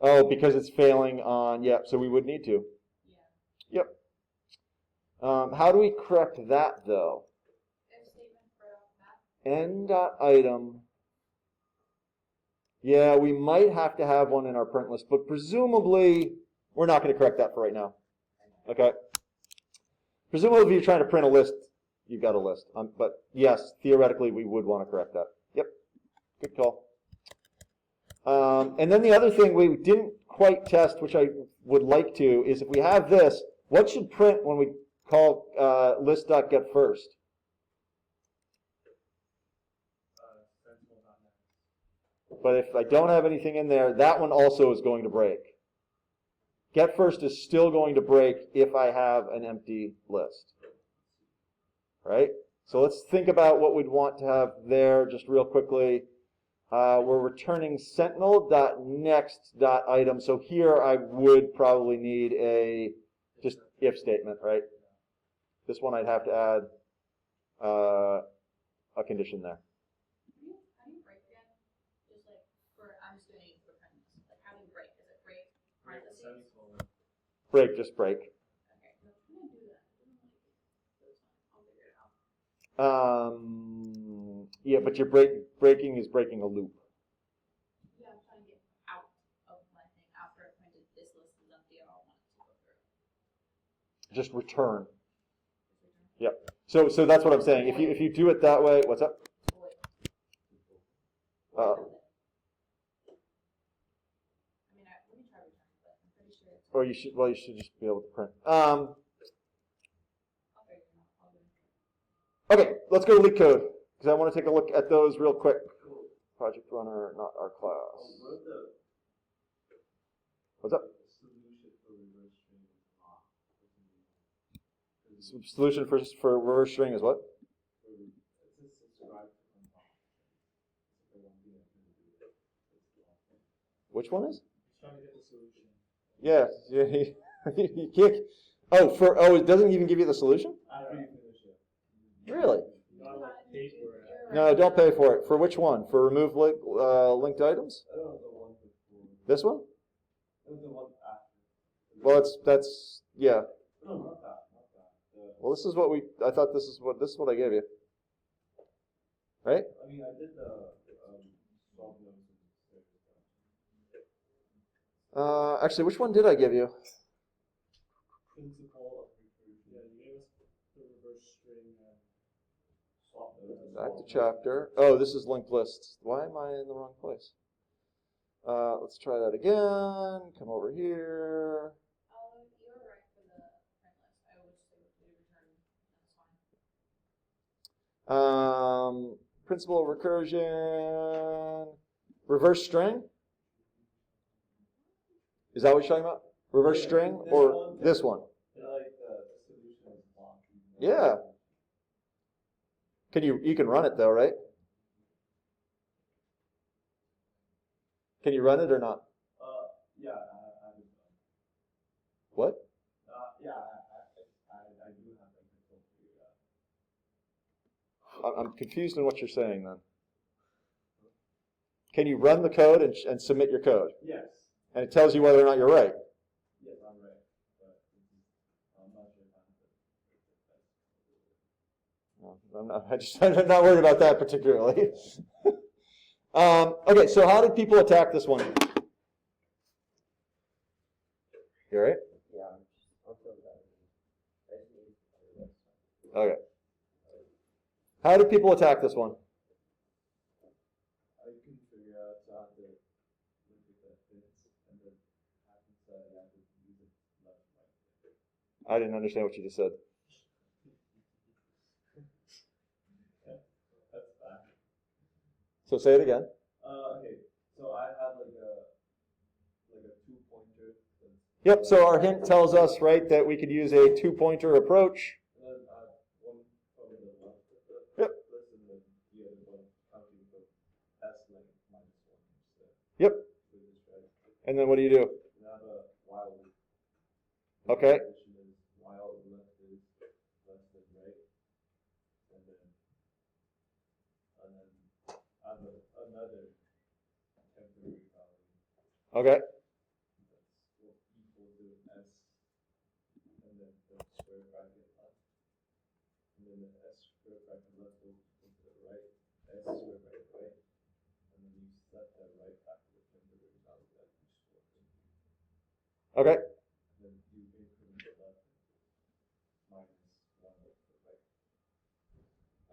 Oh, because it's failing on, yep, so we would need to. Yeah. Yep. How do we correct that, though? If statement for that. N.item. Yeah, we might have to have one in our print list, but presumably, we're not going to correct that for right now. Okay? Presumably, if you're trying to print a list, you've got a list. But yes, theoretically, we would want to correct that. Yep. Good call. And then the other thing we didn't quite test, which I would like to, is if we have this, what should print when we call list.getFirst? But if I don't have anything in there, that one also is going to break. GetFirst is still going to break if I have an empty list. Right? So let's think about what we'd want to have there just real quickly. We're returning sentinel.next.item. So here I would probably need a just if statement, right? This one I'd have to add a condition there. How do you break that? Just like I'm just doing it for parentheses. Like how do you break? Is it break parentheses? Break, just break. Okay, I'm gonna do that. I'll figure it out. Yeah, but your breaking is breaking a loop. Yeah, I'm trying to get out of my thing after I printed this list is empty. I don't want it to go through. Just return. Yep. So that's what I'm saying. If you do it that way, what's up? Let me try return, but I'm pretty sure it's Or you should, well, you should just be able to print. I'll figure it out. I'll do it. Okay, let's go to leak code, because I want to take a look at those real quick. Project runner, not our class. What's up? Solution for reverse string is what? Which one is? He's trying to get the solution. Yeah, you can't. Oh, it doesn't even give you the solution? After you finish it. Really? You gotta like pay for it. No, don't pay for it. For which one? For remove linked items? I don't know the one before. This one? The one after. Well, that's yeah. No, not that. Well, this is what I thought this is what I gave you. Right? I mean, I did the solve notes. Actually, which one did I give you? Principle of recursion. Yeah, you gave us the reverse string and swap notes. Back to chapter. Oh, this is linked lists. Why am I in the wrong place? Let's try that again. Come over here. Oh, you were right for the print list. I would say we return. That's fine. Principle of recursion. Reverse string? Is that what you're talking about? Reverse string or this one? Like the solution is blocked. Yeah. You can run it though, right? Can you run it or not? Yeah, I haven't done. What? Yeah, I do have that control figured out. I'm confused in what you're saying then. Can you run the code and submit your code? Yes. And it tells you whether or not you're right. Yes, I'm right. But I'm not sure if I have I'm not worried about that particularly. Okay, so how did people attack this one? You all right? Yeah, I'll fill that in. I just need to. Okay. How did people attack this one? I can figure out how to look at that fits and then have to say I have to use it left right. I didn't understand what you just said. That's fine. So say it again. Okay, so I have like a 2-pointer. Yep, so our hint tells us, right, that we could use a 2-pointer approach. And then I have one probably the left of the Yep. list and then the other one counting the S like -1 instead. Yep. With this, right? And then what do you do? And I have a while loop. Okay. The condition is while left is less than right. And then I have another temporary value. Okay. That's equal to S and then the square bracket left. And then the S square bracket left will go to the right, S square bracket right. And then you set that right back to the temporary value that you scored. Okay. And then you increment the left minus 1 over the right.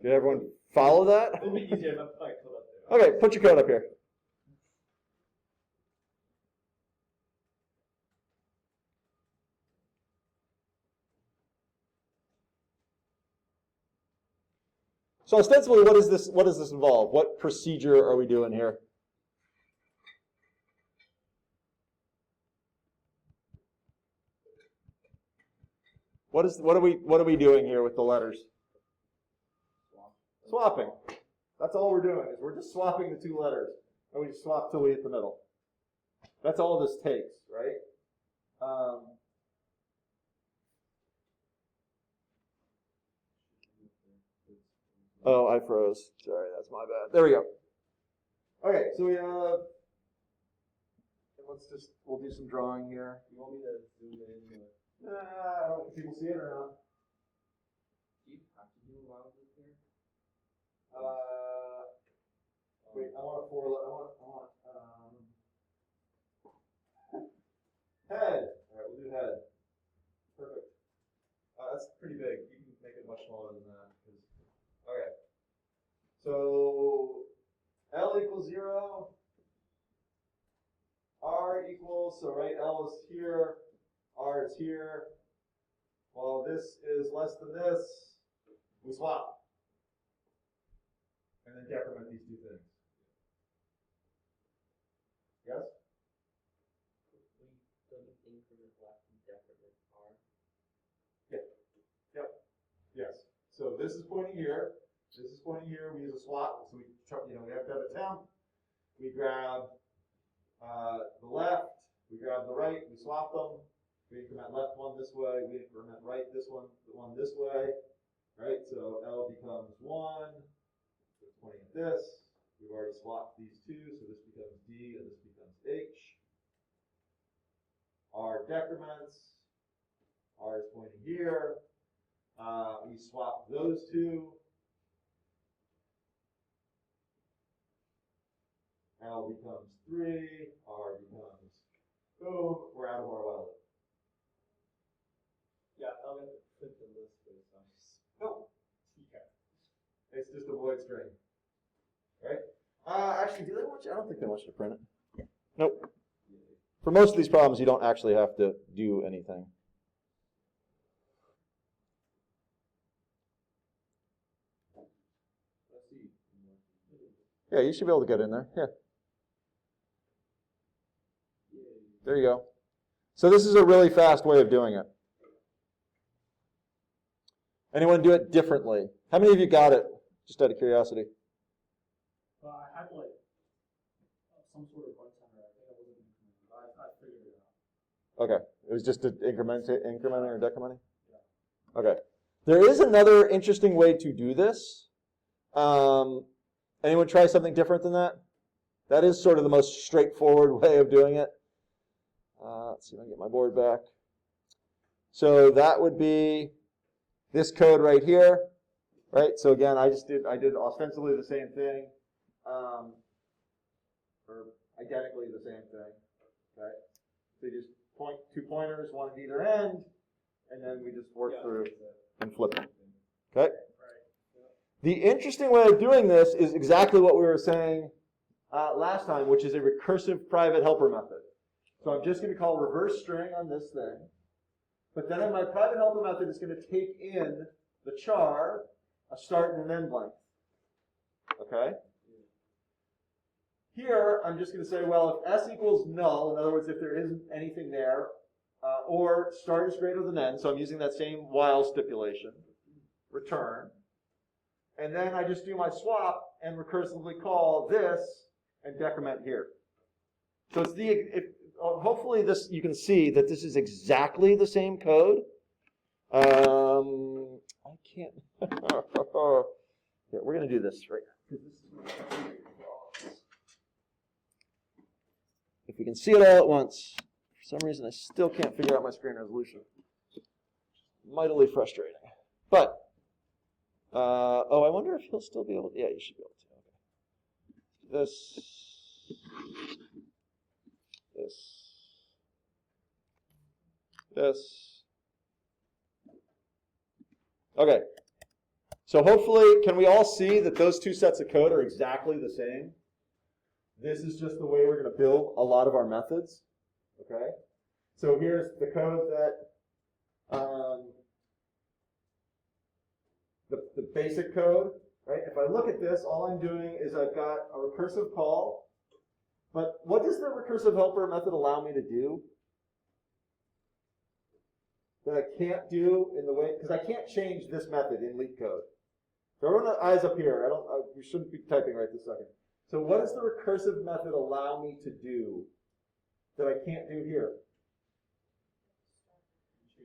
Did everyone follow that? It'll be easier if I put up there. Okay, put your code up here. So ostensibly, what does this involve? What procedure are we doing here? What are we doing here with the letters? Swapping. That's all we're doing, is we're just swapping the two letters. And we just swap till we hit the middle. That's all this takes, right? Oh, I froze. Sorry, that's my bad. There we go. Okay, so we have. We'll do some drawing here. You want me to zoom in? I don't know if people see it or not. Do you have to do a while loop here? Wait, I want head. All right, we'll do head. Perfect. That's pretty big. You can make it much smaller than that. Okay. So L equals 0. R equals, so right, L is here. R is here. Well, this is less than this. We swap. And then decrement these two things. Yes? We don't increment left and decrement R. Yes. So this is pointing here. This is pointing here. We use a swap. So we have to have a temp. We grab the left. We grab the right. We swap them. We increment left one this way. We increment right this one this way. Right. So L becomes 1. It's pointing at this. We've already swapped these two. So this becomes D and this becomes H. R decrements. R is pointing here. We swap those two. L becomes 3. R becomes boom. We're out of our while loop. Yeah, I'm going to print the list for this. No, Yeah. it's just a void string. Right? Actually, do they want you? I don't think they want you to print it. Nope. For most of these problems, you don't actually have to do anything. Let's see. Yeah, you should be able to get in there. Yeah. There you go. So this is a really fast way of doing it. Anyone do it differently? How many of you got it? Just out of curiosity. I had like some sort of bartender. I think I wasn't incrementing, but I figured it out. Okay. It was just incrementing or decrementing? Yeah. Okay. There is another interesting way to do this. Anyone try something different than that? That is sort of the most straightforward way of doing it. Let's see if I can get my board back. So that would be this code right here, right? So again, I did ostensibly the same thing, or identically the same thing, right? So you just point 2 pointers, one at either end, and then we just work through and flip them, okay? The interesting way of doing this is exactly what we were saying last time, which is a recursive private helper method. So I'm just going to call reverse string on this thing. But then in my private helper method, it's going to take in the char, a start and an end length. Okay? Here, I'm just going to say, well, if s equals null, in other words, if there isn't anything there, or start is greater than n, so I'm using that same while stipulation, return. And then I just do my swap and recursively call this and decrement here. So it's hopefully you can see that this is exactly the same code. I can't. Yeah, we're going to do this right now. If we can see it all at once. For some reason, I still can't figure out my screen resolution. Mightily frustrating. But, I wonder if he'll still be able to. Yeah, you should be able to. Okay. This. Okay. So hopefully, can we all see that those two sets of code are exactly the same? This is just the way we're going to build a lot of our methods. Okay. So here's the code that, the basic code, right? If I look at this, all I'm doing is I've got a recursive call. But what does the recursive helper method allow me to do that I can't do in the way, because I can't change this method in LeetCode. So everyone eyes up here. We shouldn't be typing right this second. So what does the recursive method allow me to do that I can't do here?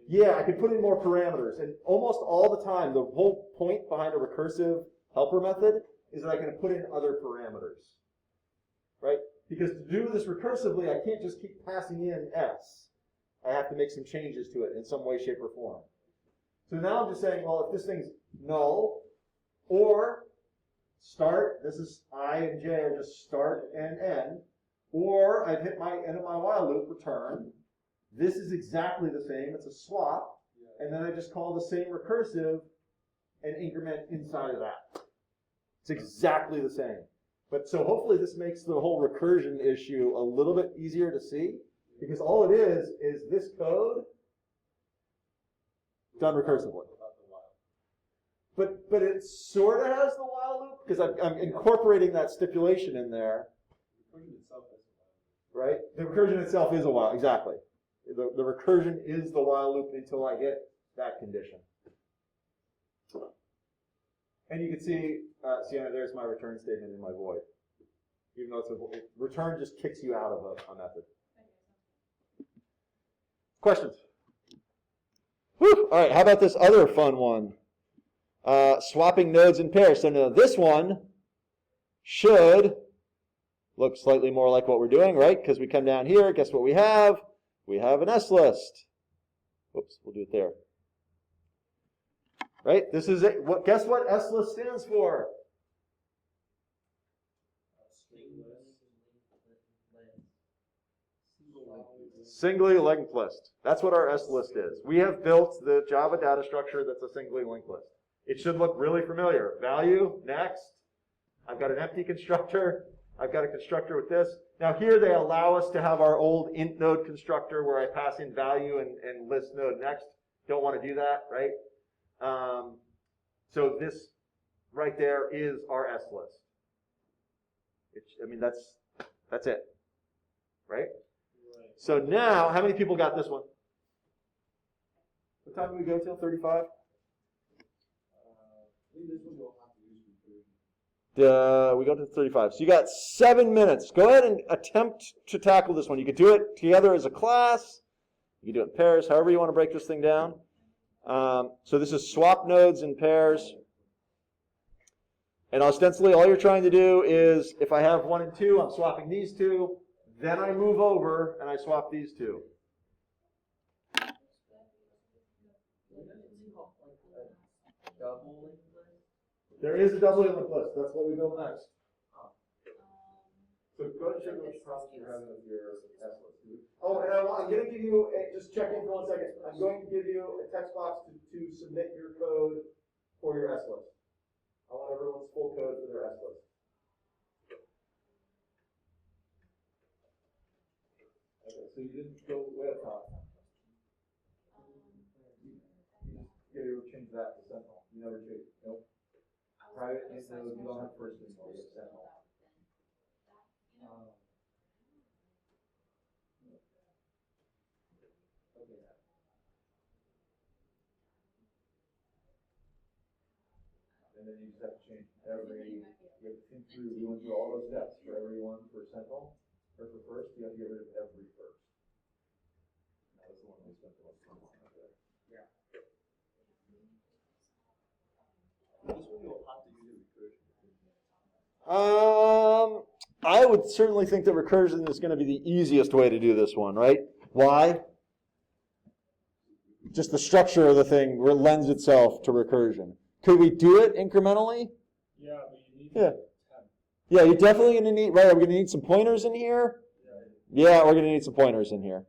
Yeah, I could put in more parameters. And almost all the time, the whole point behind a recursive helper method is that I can put in other parameters. Right? Because to do this recursively, I can't just keep passing in s. I have to make some changes to it in some way, shape, or form. So now I'm just saying, well, if this thing's null, or start, this is I and j are just start and end, or I've hit my end of my while loop, return. This is exactly the same. It's a swap. And then I just call the same recursive and increment inside of that. It's exactly the same. But so hopefully this makes the whole recursion issue a little bit easier to see, because all it is this code done recursively. But it sort of has the while loop because I'm incorporating that stipulation in there. Right? The recursion itself is a while, exactly. The recursion is the while loop until I hit that condition. And you can see, there's my return statement in my void. Even though return just kicks you out of a method. Questions? Whew. All right, how about this other fun one? Swapping nodes in pairs. So now this one should look slightly more like what we're doing, right? Because we come down here, guess what we have? We have an SList. Whoops, we'll do it there. Right? This is it. Guess what SList stands for? Singly linked list. That's what our SList is. We have built the Java data structure that's a singly linked list. It should look really familiar. Value, next. I've got an empty constructor. I've got a constructor with this. Now here they allow us to have our old int node constructor where I pass in value and list node next. Don't want to do that, right? So this right there is our SList. That's it, right? So now, how many people got this one? What time do we go till? 35? We go to 35. So you got 7 minutes. Go ahead and attempt to tackle this one. You could do it together as a class. You can do it in pairs, however you want to break this thing down. So this is swap nodes in pairs. And ostensibly, all you're trying to do is, if I have 1 and 2, I'm swapping these two. Then I move over and I swap these two. There is a double linked list. That's what we build next. So go ahead and check which problems you're having with your SList. Oh, and I'm going to give you, just check in for 1 second. I'm going to give you a text box to submit your code for your SList. I want everyone's full code for their SList. Okay, so you didn't go way up top. You change that to Sentinel. You never change. Nope. Private int node, you don't have first anymore. You have Sentinel. And then you just have to change you have to think through, we went through all those steps for every one for Sentinel, or for first, you have to get rid of every first. That was the one we spent the most time on up there. Yeah. This one you'll have to use recursion. I would certainly think that recursion is going to be the easiest way to do this one, right? Why? Just the structure of the thing lends itself to recursion. Could we do it incrementally? Yeah, but you need 10. to Yeah, you're definitely going to need, right, are we going to need some pointers in here? Yeah, we're going to need some pointers in here.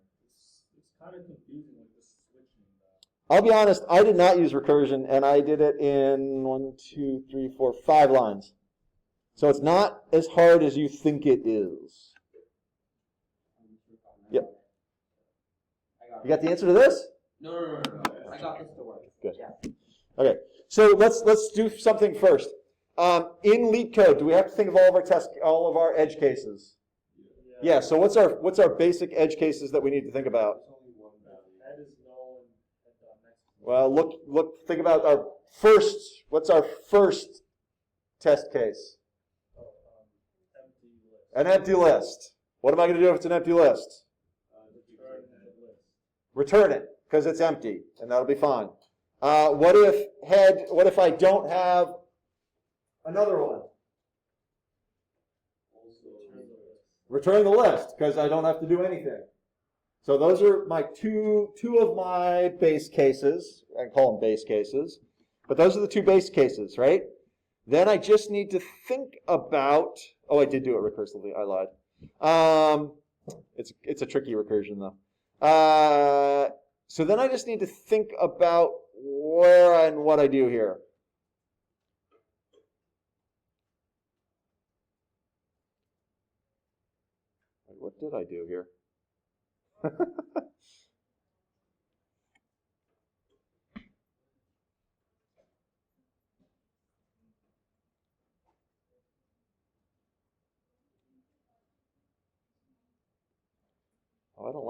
It's kind of confusing with the switching. I'll be honest, I did not use recursion, and I did it in 5 lines. So it's not as hard as you think it is. Yep. You got the answer to this? No. I got this to work. Good. Yeah. Okay, so let's do something first. In leak code, do we have to think of all of our edge cases? Yeah. So what's our basic edge cases that we need to think about? That is null and next. Well, think about our first. What's our first test case? Empty list. An empty list. What am I going to do if it's an empty list? Return it because it's empty, and that'll be fine. What if I don't have another one? Return the list because I don't have to do anything. So those are my two of my base cases. I call them base cases, but those are the 2 base cases, right? Then I just need to think about. Oh, I did do it recursively. I lied. It's a tricky recursion though. So then I just need to think about where and what I do here. What did I do here? I don't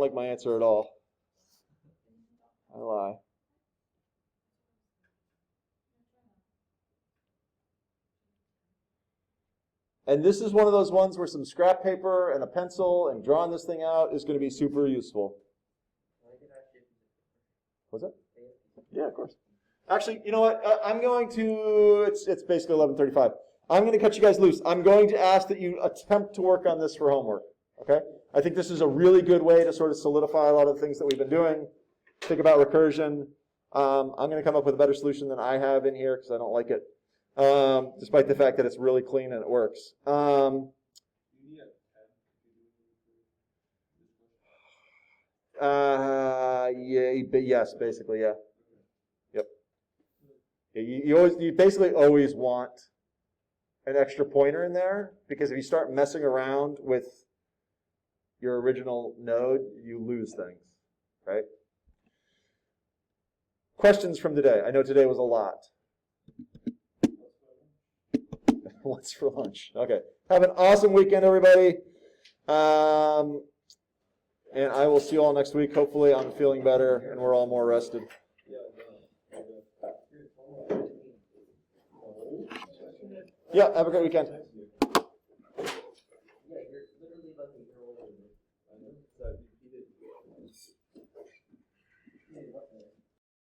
like my answer at all. I lie. And this is one of those ones where some scrap paper and a pencil and drawing this thing out is going to be super useful. What's that? Yeah, of course. Actually, you know what? I'm going to, it's basically 11:35. I'm going to cut you guys loose. I'm going to ask that you attempt to work on this for homework, okay? I think this is a really good way to sort of solidify a lot of the things that we've been doing. Think about recursion. I'm going to come up with a better solution than I have in here because I don't like it, despite the fact that it's really clean and it works. Yes, basically, yeah. Yep. Yeah, you basically always want an extra pointer in there, because if you start messing around with your original node, you lose things, right? Questions from today? I know today was a lot. What's for lunch? Okay. Have an awesome weekend, everybody. And I will see you all next week. Hopefully I'm feeling better and we're all more rested. Yeah, have a great weekend.